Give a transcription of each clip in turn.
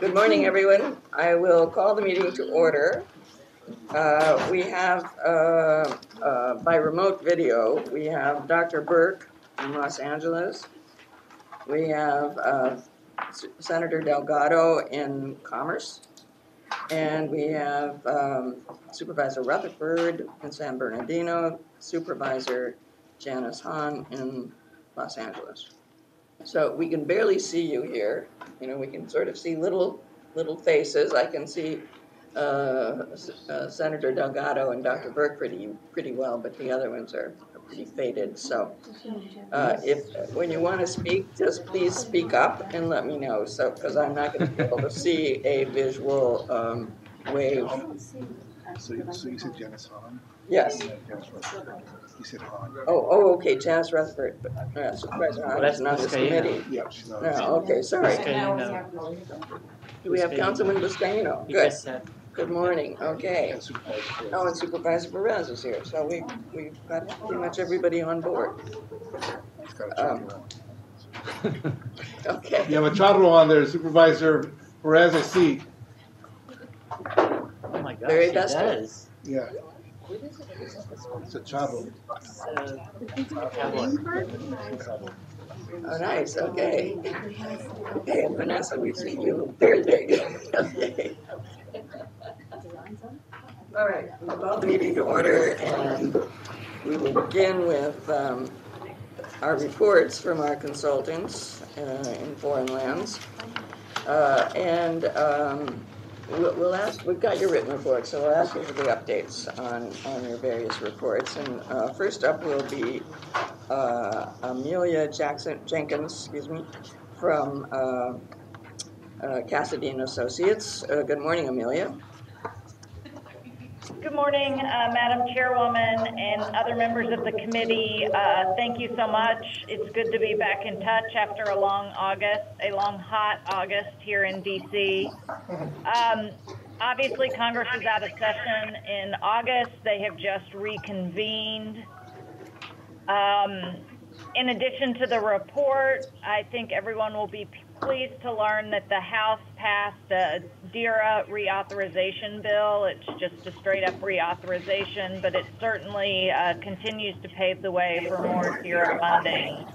Good morning, everyone. I will call the meeting to order. We have, by remote video, we have Dr. Burke in Los Angeles. We have Senator Delgado in Commerce. And we have Supervisor Rutherford in San Bernardino, Supervisor Janice Hahn in Los Angeles. So we can barely see you here. You know, we can sort of see little faces. I can see Senator Delgado and Dr. Burke pretty well, but the other ones are pretty faded. So when you want to speak, just please speak up and let me know. So because I'm not going to be able to see a visual wave. So you said Janice Hahn? Yes. You said Hahn. Oh, okay, Janice Rutherford, Supervisor Hahn is not on this committee. Yeah, she's not. No, okay, sorry. Do we have Councilman Buscaino? Good. Good morning. Okay. Oh, and Supervisor Perez is here, so we've got pretty much everybody on board. Okay. You have a Chadro on there, Supervisor Perez, I see. Oh my gosh, Very it festive. does. Yeah. It's a Chadro. Oh, nice. Okay. Okay, and Vanessa, we see you. Very big. Okay. All right, I'll call the meeting to order, and we will begin with our reports from our consultants in foreign lands. We'll ask, we've got your written report, so we'll ask you for the updates on your various reports. And first up will be Amelia Jenkins, from Cassidy and Associates. Good morning, Amelia. Good morning, Madam Chairwoman and other members of the committee. Thank you so much. It's good to be back in touch after a long hot August here in DC. Obviously, Congress is out of session in August. They have just reconvened. In addition to the report, I think everyone will be pleased to learn that the House passed a DERA reauthorization bill. It's just a straight-up reauthorization, but it certainly continues to pave the way for more DERA funding.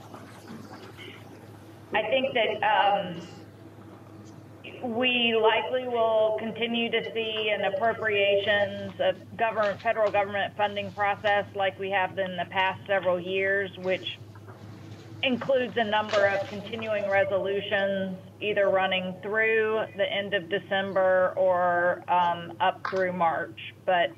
I think that we likely will continue to see an appropriations of federal government funding process like we have in the past several years, which includes a number of continuing resolutions, either running through the end of December or up through March. But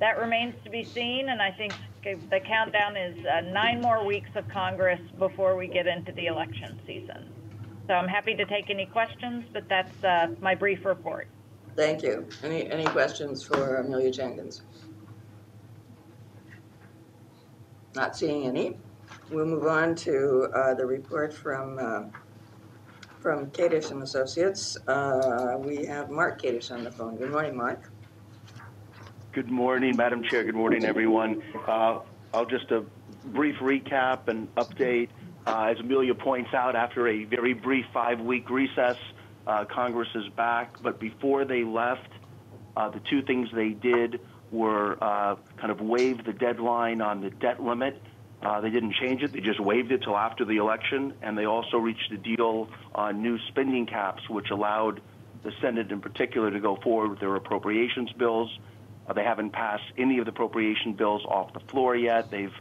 that remains to be seen, and I think the countdown is 9 more weeks of Congress before we get into the election season. So I'm happy to take any questions, but that's my brief report. Thank you. Any questions for Amelia Jenkins? Not seeing any. We'll move on to the report from Kadish and Associates. We have Mark Kadish on the phone. Good morning, Mark. Good morning, Madam Chair. Good morning, everyone. I'll just a brief recap and update. As Amelia points out, after a very brief 5-week recess, Congress is back. But before they left, the two things they did were kind of waive the deadline on the debt limit. They didn't change it. They just waived it till after the election. And they also reached a deal on new spending caps, which allowed the Senate in particular to go forward with their appropriations bills. They haven't passed any of the appropriation bills off the floor yet. They've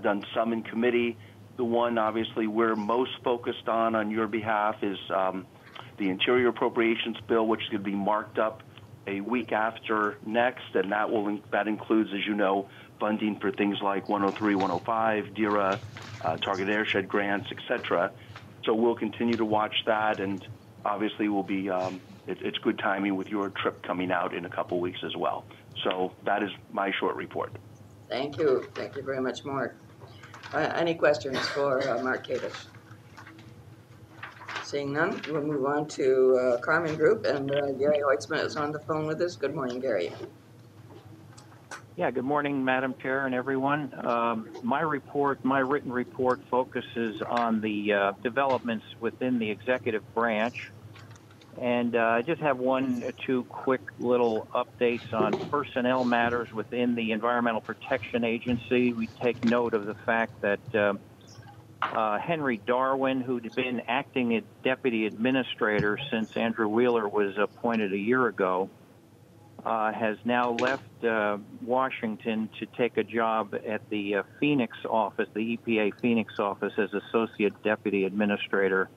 done some in committee. The one, obviously, we're most focused on your behalf is the Interior Appropriations Bill, which is going to be marked up a week after next, and that includes, as you know, funding for things like 103, 105, DERA, Target Airshed grants, etc. So we'll continue to watch that, and obviously we'll be. It's good timing with your trip coming out in a couple weeks as well. So that is my short report. Thank you. Thank you very much, Mark. Any questions for Mark Kadish? Seeing none, we'll move on to Carmen Group, and Gary Hoitzman is on the phone with us. Good morning, Gary. Yeah, good morning, Madam Chair and everyone. My written report focuses on the developments within the executive branch. And I just have one or two quick little updates on personnel matters within the Environmental Protection Agency. We take note of the fact that Henry Darwin, who'd been acting deputy administrator since Andrew Wheeler was appointed a year ago, has now left Washington to take a job at the Phoenix office, the EPA Phoenix office, as associate deputy administrator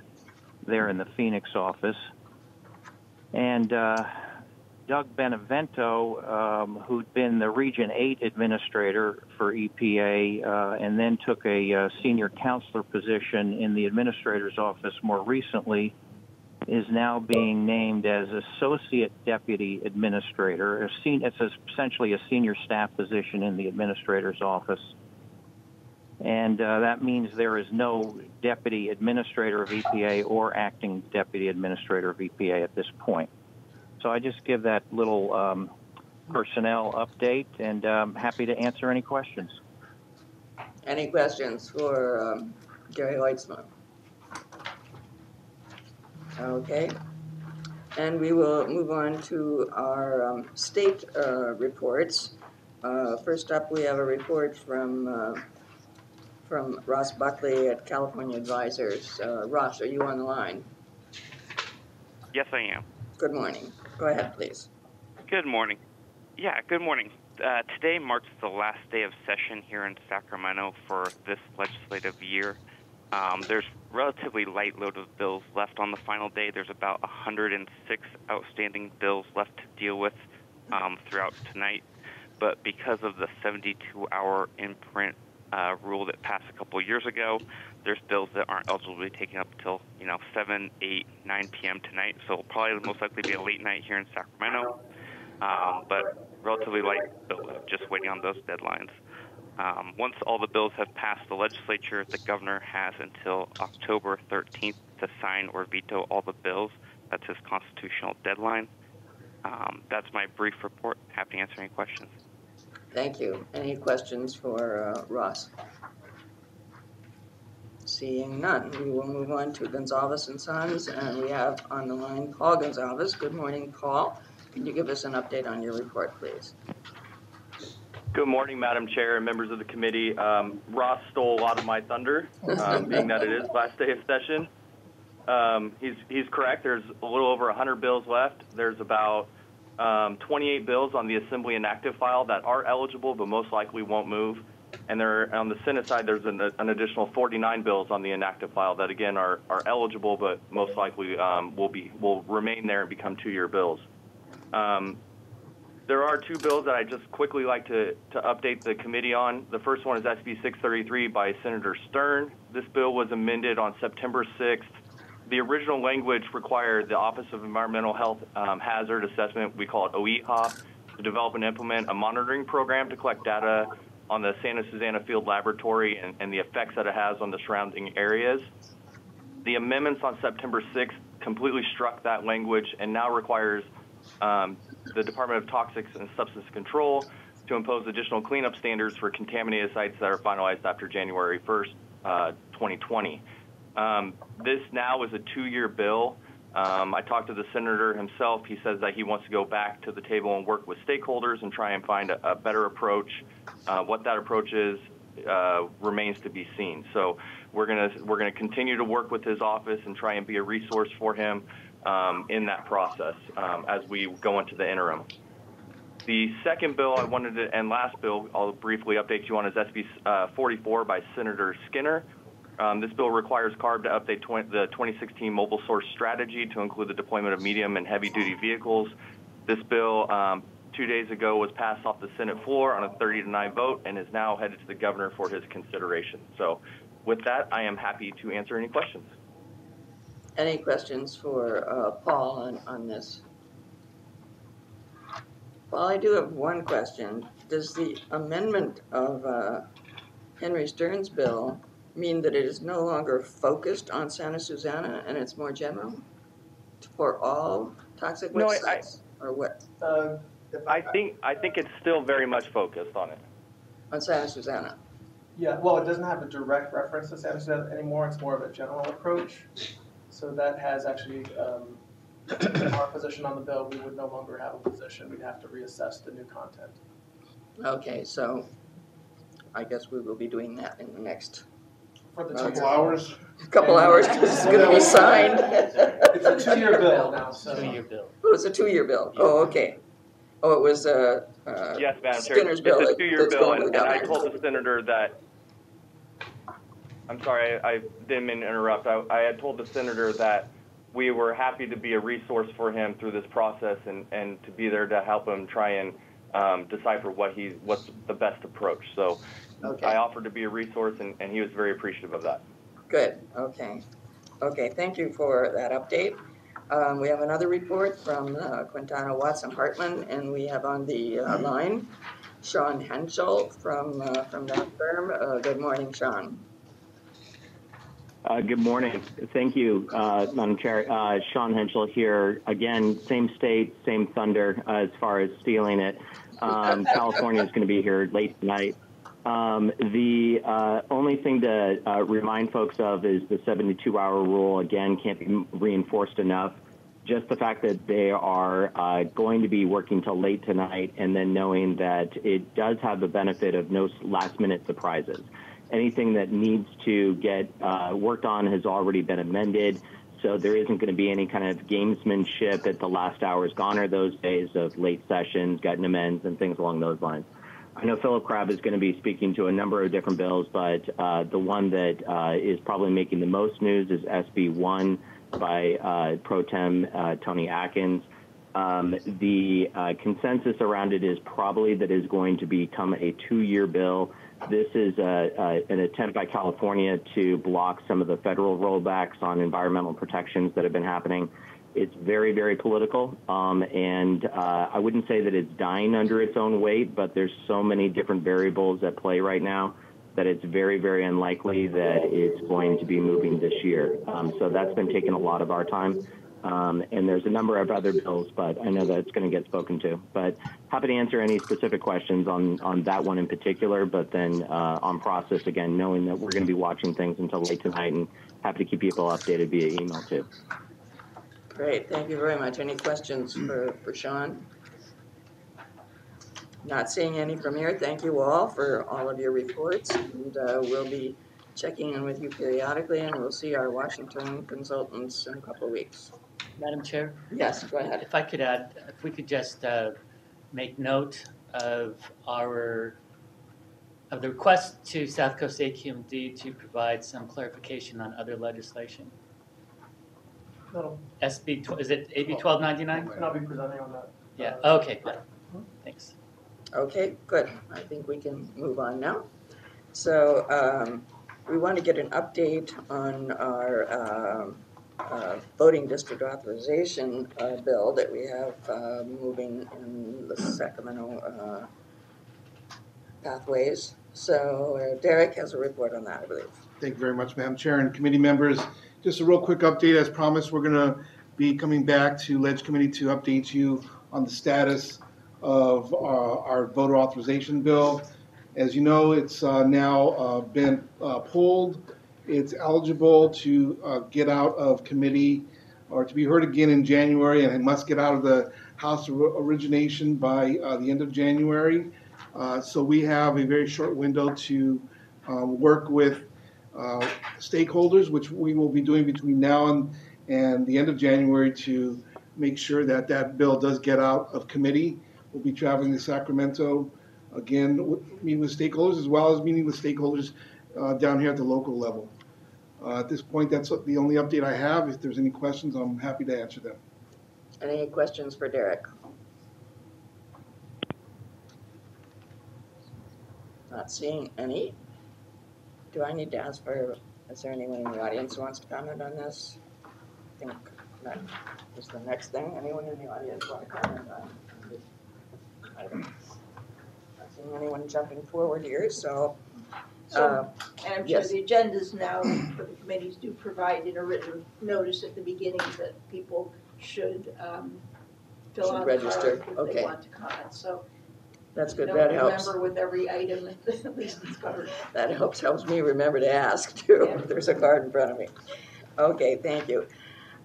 there in the Phoenix office. And Doug Benevento, who'd been the Region 8 administrator for EPA and then took a senior counselor position in the administrator's office more recently, is now being named as associate deputy administrator. It's essentially a senior staff position in the administrator's office. And that means there is no deputy administrator of EPA or acting deputy administrator of EPA at this point. So I just give that little personnel update, and I'm happy to answer any questions. Any questions for Gary Leitzman? Okay. And we will move on to our state reports. First up, we have a report from Ross Buckley at California Advisors. Ross, are you on the line? Yes, I am. Good morning. Go ahead, please. Good morning. Yeah, good morning. Today marks the last day of session here in Sacramento for this legislative year. There's relatively light load of bills left on the final day. There's about 106 outstanding bills left to deal with throughout tonight. But because of the 72-hour imprint rule that passed a couple of years ago, there's bills that aren't eligible to be taken up until 7, 8, 9 p.m. tonight. So it'll probably most likely be a late night here in Sacramento, but relatively light bills, just waiting on those deadlines. Once all the bills have passed the legislature, the governor has until October 13th to sign or veto all the bills. That's his constitutional deadline. That's my brief report. Happy to answer any questions. Thank you. Any questions for Ross? Seeing none, we will move on to Gonzalez and Sons, and we have on the line Paul Gonzalez. Good morning, Paul. Can you give us an update on your report, please? Good morning, Madam Chair and members of the committee. Ross stole a lot of my thunder, being that it is last day of session. He's correct. There's a little over 100 bills left. There's about 28 bills on the Assembly inactive file that are eligible but most likely won't move. And there, on the Senate side, there's an additional 49 bills on the inactive file that, again, are eligible but most likely will remain there and become two-year bills. There are two bills that I just quickly like to update the committee on. The first one is SB 633 by Senator Stern. This bill was amended on September 6th. The original language required the Office of Environmental Health Hazard Assessment, we call it OEHA, to develop and implement a monitoring program to collect data on the Santa Susana Field Laboratory and the effects that it has on the surrounding areas. The amendments on September 6th completely struck that language and now requires the Department of Toxics and Substance Control to impose additional cleanup standards for contaminated sites that are finalized after January 1st, 2020. This now is a two-year bill. I talked to the senator himself. He says that he wants to go back to the table and work with stakeholders and try and find a better approach. What that approach is remains to be seen. So we're gonna continue to work with his office and try and be a resource for him in that process as we go into the interim. The second bill I wanted to, and last bill I'll briefly update you on, is SB 44 by Senator Skinner. This bill requires CARB to update the 2016 mobile source strategy to include the deployment of medium and heavy-duty vehicles. This bill 2 days ago was passed off the Senate floor on a 30-9 vote and is now headed to the governor for his consideration. So with that, I am happy to answer any questions. Any questions for Paul on this? Well, I do have one question. Does the amendment of Henry Stern's bill mean that it is no longer focused on Santa Susana and it's more general for all toxic waste sites, or what? I think it's still very much focused on it. On Santa Susana. Yeah, well, it doesn't have a direct reference to Santa Susana anymore. It's more of a general approach. So that has actually our position on the bill, we would no longer have a position. We'd have to reassess the new content. Okay, so I guess we will be doing that in the next For the Couple 2-year hours. couple hours because it's going to be signed. It's a 2-year bill now, so. 2-year bill. Oh, it's a 2-year bill. Oh, okay. Oh, it was Yes, Madam Chair. Skinner's bill. It's a 2-year that's bill, going to and the I governor. told the senator that. I'm sorry, I didn't mean to interrupt. I had told the senator that we were happy to be a resource for him through this process and to be there to help him try and decipher what's the best approach. So Okay. I offered to be a resource, and he was very appreciative of that. Good, okay. Okay, thank you for that update. We have another report from Quintana Watson Hartman, and we have on the line Sean Henschel from that firm. Good morning, Sean. Good morning. Thank you, Madam Chair. Sean Henschel here. Again, same state, same thunder as far as stealing it. California is going to be here late tonight. The only thing to remind folks of is the 72-hour rule. Again, can't be reinforced enough. Just the fact that they are going to be working till late tonight, and then knowing that it does have the benefit of no last-minute surprises. Anything that needs to get worked on has already been amended, so there isn't going to be any kind of gamesmanship at the last hours. Gone are those days of late sessions, getting amends, and things along those lines. I know Philip Crabb is going to be speaking to a number of different bills, but the one that is probably making the most news is SB 1 by Pro Tem Tony Atkins. The consensus around it is probably that is going to become a 2-year bill. This is an attempt by California to block some of the federal rollbacks on environmental protections that have been happening. It's very, very political, and I wouldn't say that it's dying under its own weight, but there's so many different variables at play right now that it's very, very unlikely that it's going to be moving this year. So that's been taking a lot of our time. And there's a number of other bills, but I know that it's going to get spoken to. But happy to answer any specific questions on that one in particular, but then on process, again, knowing that we're going to be watching things until late tonight, and happy to keep people updated via email too. Great, thank you very much. Any questions for Sean? Not seeing any from here. Thank you all for all of your reports, and we'll be checking in with you periodically, and we'll see our Washington consultants in a couple of weeks. Madam Chair? Yes, go ahead. If I could add, if we could just make note of the request to South Coast AQMD to provide some clarification on other legislation. No, SB, is it AB 1299? and I'll be presenting on that. Yeah, okay, good. Thanks. Okay, good. I think we can move on now. So we want to get an update on our voting district authorization bill that we have moving in the Sacramento pathways. So Derek has a report on that, I believe. Thank you very much, Madam Chair and committee members. Just a real quick update. As promised, we're going to be coming back to Ledge Committee to update you on the status of our voter authorization bill. As you know, it's now been pulled. It's eligible to get out of committee or to be heard again in January, and it must get out of the House of Origination by the end of January. So we have a very short window to work with stakeholders, which we will be doing between now and the end of January to make sure that that bill does get out of committee. We'll be traveling to Sacramento again, meeting with stakeholders as well as meeting with stakeholders down here at the local level. At this point, that's the only update I have. If there's any questions, I'm happy to answer them. Any questions for Derek? Not seeing any. Do I need to ask for, is there anyone in the audience who wants to comment on this? I think that is the next thing. Anyone in the audience want to comment on this item? Not seeing anyone jumping forward here, so. Madam Chair, yes. the agendas now for the committees do provide in a written notice at the beginning that people should fill out a register. card if Okay. they want to comment. So That's good. don't That helps. remember with every item, at least it's covered. That helps me remember to ask too, Yeah. if there's a card in front of me. Okay, thank you.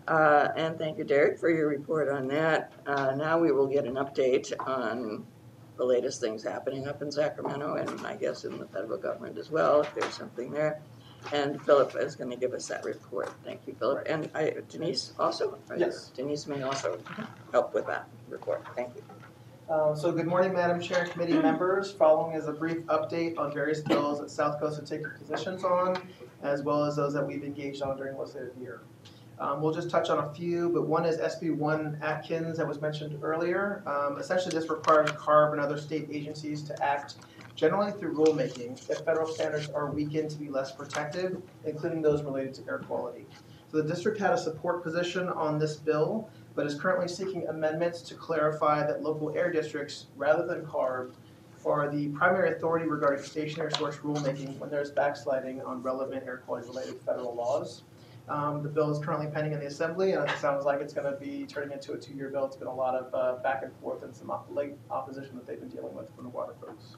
And thank you, Derek, for your report on that. Now we will get an update on the latest things happening up in Sacramento and I guess in the federal government as well, if there's something there. And Philip is going to give us that report. Thank you, Philip. And Denise also? Right? Yes. Denise may also help with that report. Thank you. So good morning, Madam Chair and committee members. Following is a brief update on various bills that South Coast has taken positions on, as well as those that we've engaged on during the legislative year. We'll just touch on a few, but one is SB 1 Atkins that was mentioned earlier. Essentially, this requires CARB and other state agencies to act generally through rulemaking if federal standards are weakened to be less protective, including those related to air quality. So the district had a support position on this bill, but is currently seeking amendments to clarify that local air districts, rather than CARB, are the primary authority regarding stationary source rulemaking when there's backsliding on relevant air quality-related federal laws. The bill is currently pending in the Assembly, and it sounds like it's going to be turning into a 2-year bill. It's been a lot of back and forth and some late opposition that they've been dealing with from the water folks.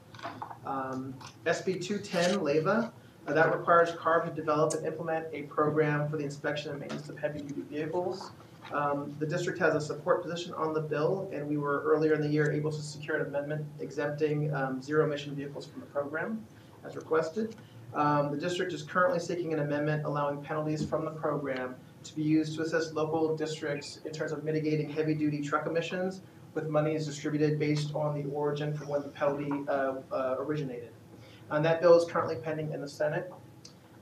SB 210, LEVA, that requires CARB to develop and implement a program for the inspection and maintenance of heavy-duty vehicles. The district has a support position on the bill, and we were earlier in the year able to secure an amendment exempting zero-emission vehicles from the program as requested. The district is currently seeking an amendment allowing penalties from the program to be used to assist local districts in terms of mitigating heavy-duty truck emissions, with monies distributed based on the origin from when the penalty originated. And that bill is currently pending in the Senate.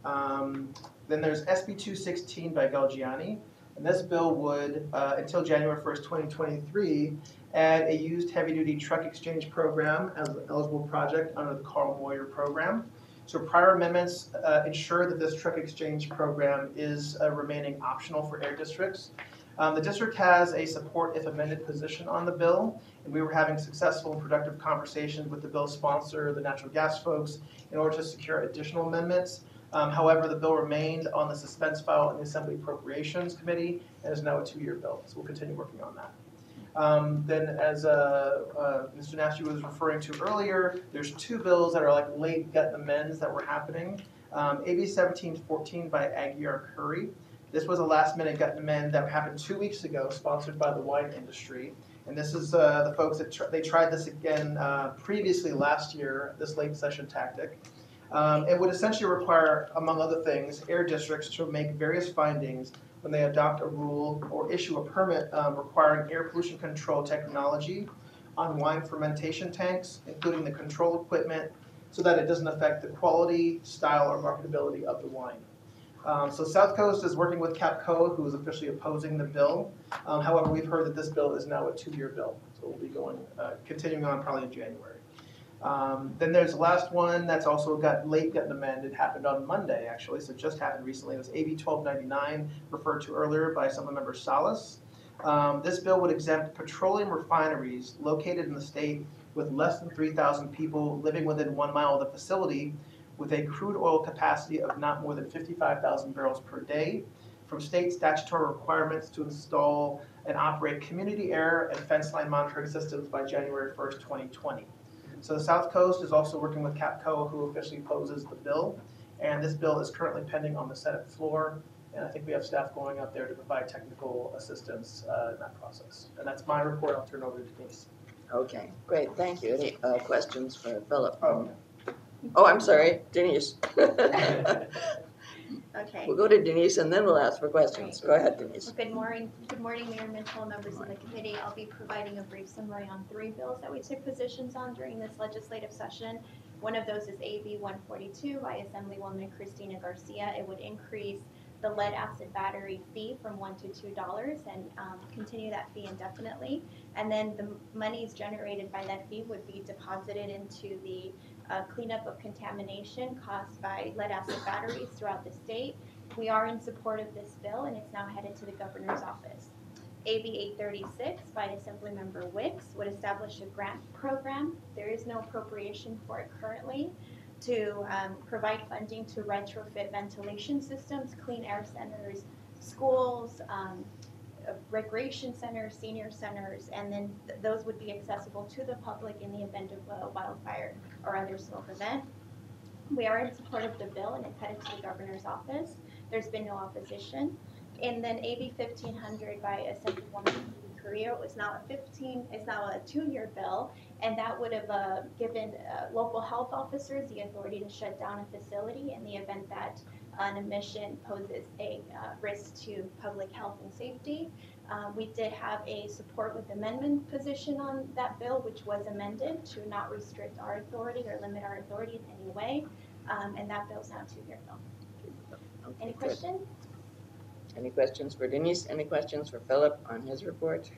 Then there's SB 216 by Galgiani. And this bill would, until January 1st, 2023, add a used heavy-duty truck exchange program as an eligible project under the Carl Moyer program. So prior amendments ensure that this truck exchange program is remaining optional for air districts. The district has a support if amended position on the bill, and we were having successful and productive conversations with the bill's sponsor, the natural gas folks, in order to secure additional amendments. However, the bill remained on the suspense file in the Assembly Appropriations Committee and is now a 2-year bill, so we'll continue working on that. Then as Mr. Nasty was referring to earlier, there's 2 bills that are like late gut amends that were happening. AB 1714 by Aguiar Curry. This was a last-minute gut amend that happened 2 weeks ago, sponsored by the wine industry. And this is the folks that they tried this again previously last year, this late session tactic. It would essentially require, among other things, air districts to make various findings when they adopt a rule or issue a permit requiring air pollution control technology on wine fermentation tanks, including the control equipment, so that it doesn't affect the quality, style, or marketability of the wine. So South Coast is working with CAPCO, who is officially opposing the bill. However, we've heard that this bill is now a 2-year bill, so we'll be continuing on probably in January. Then there's the last one that's also got an amend. It happened on Monday, actually, so it just happened recently. It was AB 1299, referred to earlier by Assemblymember Salas. This bill would exempt petroleum refineries located in the state with less than 3,000 people living within 1 mile of the facility with a crude oil capacity of not more than 55,000 barrels per day from state statutory requirements to install and operate community air and fence line monitoring systems by January 1st, 2020. So the South Coast is also working with CAPCO, who officially opposes the bill, and this bill is currently pending on the Senate floor, and I think we have staff going out there to provide technical assistance in that process. And that's my report. I'll turn it over to Denise. Okay, great, thank you. Any questions for Philip? Oh. Oh, I'm sorry, Denise. Okay. We'll go to Denise and then we'll ask for questions. Go ahead, Denise. Well, good morning, Mayor Mitchell, members of the committee. I'll be providing a brief summary on 3 bills that we took positions on during this legislative session. One of those is AB 142 by Assemblywoman Christina Garcia. It would increase the lead acid battery fee from $1 to $2 and continue that fee indefinitely. And then the monies generated by that fee would be deposited into the cleanup of contamination caused by lead acid batteries throughout the state. We are in support of this bill, and it's now headed to the governor's office. AB 836 by Assemblymember Wicks would establish a grant program. There is no appropriation for it currently to provide funding to retrofit ventilation systems, clean air centers, schools, recreation centers, senior centers, and then those would be accessible to the public in the event of a wildfire or other smoke event. We are in support of the bill, and it's headed to the governor's office. There's been no opposition. And then AB 1500 by Assemblywoman Carrillo is now a 2-year bill, and that would have given local health officers the authority to shut down a facility in the event that an emission poses a risk to public health and safety. We did have a support with amendment position on that bill, which was amended to not restrict our authority or limit our authority in any way, and that bill's now a 2-year bill. Okay, Any good. questions? Any questions for Denise? Any questions for Philip on his report?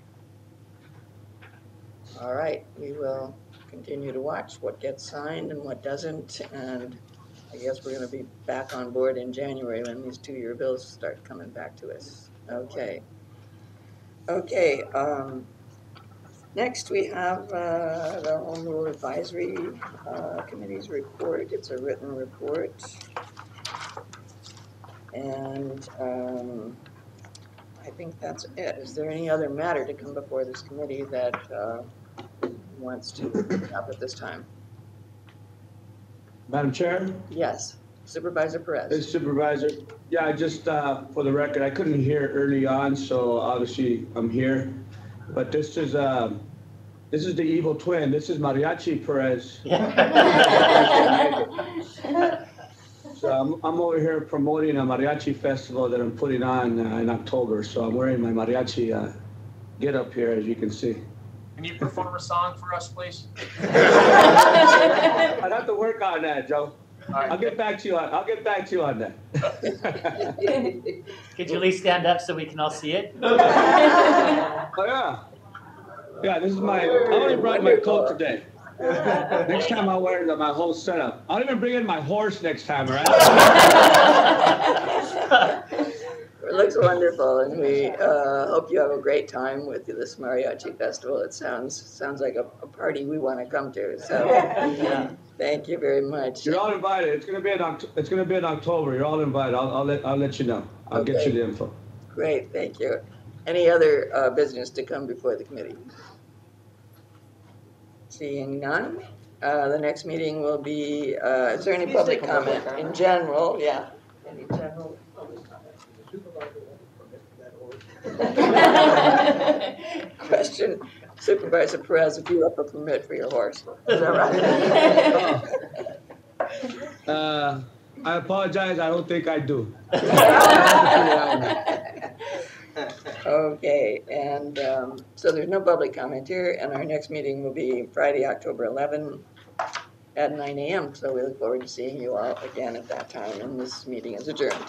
All right, we will continue to watch what gets signed and what doesn't, and I guess we're going to be back on board in January when these 2-year bills start coming back to us. Okay. Okay. Next, we have the Home Rule Advisory Committee's report. It's a written report. And I think that's it. Is there any other matter to come before this committee that wants to come up at this time? Madam Chair? Yes. Supervisor Perez. This Supervisor. Yeah, I just, for the record, I couldn't hear early on, so obviously I'm here. But this is the evil twin. This is Mariachi Perez. So I'm over here promoting a mariachi festival that I'm putting on in October. So I'm wearing my mariachi get up here, as you can see. Can you perform a song for us, please? I'd have to work on that, Joe. Right. I'll get back to you on that. Could you at least stand up so we can all see it? Oh yeah. Yeah, this is I only brought my coat today. Next time I'll wear my whole setup. I'll even bring in my horse next time, all right? It looks wonderful, and we hope you have a great time with this mariachi festival. It sounds like a party we want to come to. So, thank you very much. You're all invited. It's gonna be in October. You're all invited. I'll let you know. I'll get you the info. Great, thank you. Any other business to come before the committee? Seeing none, the next meeting will be. Is there any public comment in general? Yeah. Any general public comment? Question, Supervisor Perez, if you have a permit for your horse. Is that right? I apologize. I don't think I do. Okay, and so there's no public comment here, and our next meeting will be Friday, October 11 at 9 a.m. So we look forward to seeing you all again at that time, and this meeting is adjourned.